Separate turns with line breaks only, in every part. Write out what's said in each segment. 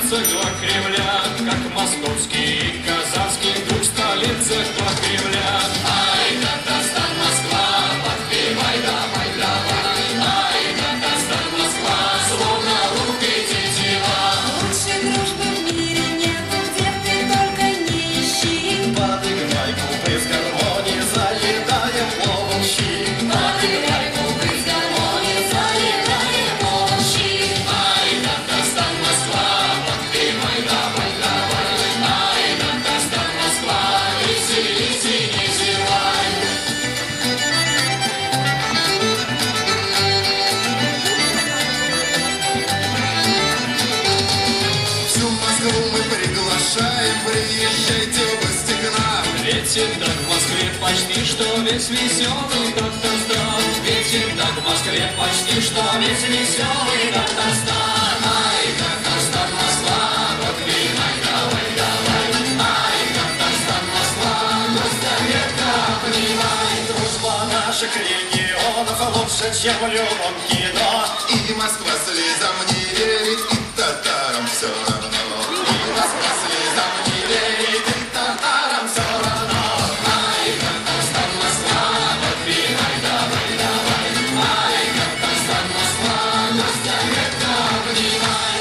столицах два Кремля, как московский и казанский, в двух столицах два Кремля. Ай, Татарстан, Москва, подпевай, давай, давай. Ай, Татарстан, Москва, словно лук и тетива.
Лучшей дружбы в мире нету, где ты только не ищи.
Подыграй, куплы с гармонии, залетаем пловом щи.
Подыграй, куплы с гармонии, залетаем пловом щи.
Ай, Татарстан, Москва, подпевай, давай, давай. Ай, Татарстан, Москва, веселись и не зевай.
Всю Москву мы приглашаем, приезжайте в гости к нам.
Ветер так в Москве почти что весь веселый Татарстан. Ветер так в Москве почти что весь веселый Татарстан. Ай, Татарстан, Москва, подпевай, давай, давай. Ай, Татарстан, Москва, гостя редко обнимай. Дружба наших регионов лучше, чем в любом кино.
И Москва слезам не верит, и татарам все равно.
И Москва слезам не верит, и татарам все равно. Ай, Татарстан, Москва, подпевай, давай, давай. Ай, Татарстан, Москва, гостя редко обнимай.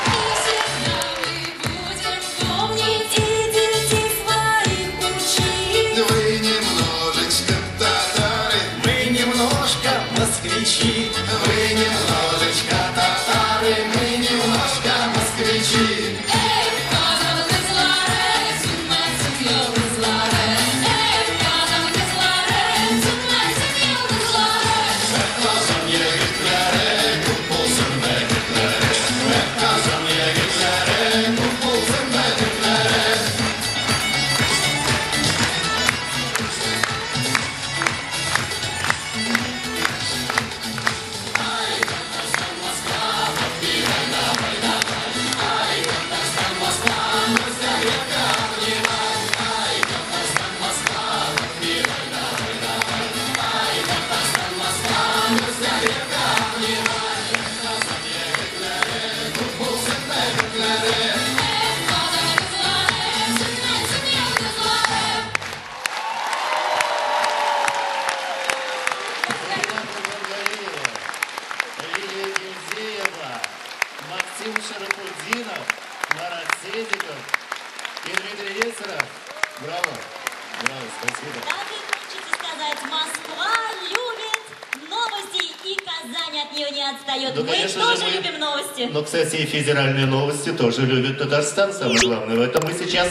И всегда мы будем помнить и детей своих учить.
Вы немножечко татары,
Мы немножко москвичи, вы немножечко татары, мы немножко москвичи.
Ey, kazanı kızları, tünmezsin yıldızları. Ey, kazanı kızları, tünmezsin yıldızları.
Kazan yegitlere, kupulsun begitlere. Kazan yegitlere, kupulsun begitlere.
Kazanı kızları, tünmezsin yıldızları.
Лилия Гюзеева, Максим Шарапудинов, Марат Седиков и Дмитрий Есаров. Браво! Браво, спасибо.
Так и хочется сказать, Москва любит новости, и Казань от нее не отстает.
Ну,
Мы
конечно
тоже
же, мы-
любим новости.
Но, кстати, и федеральные новости тоже любят Татарстан. Самое главное в этом мы сейчас...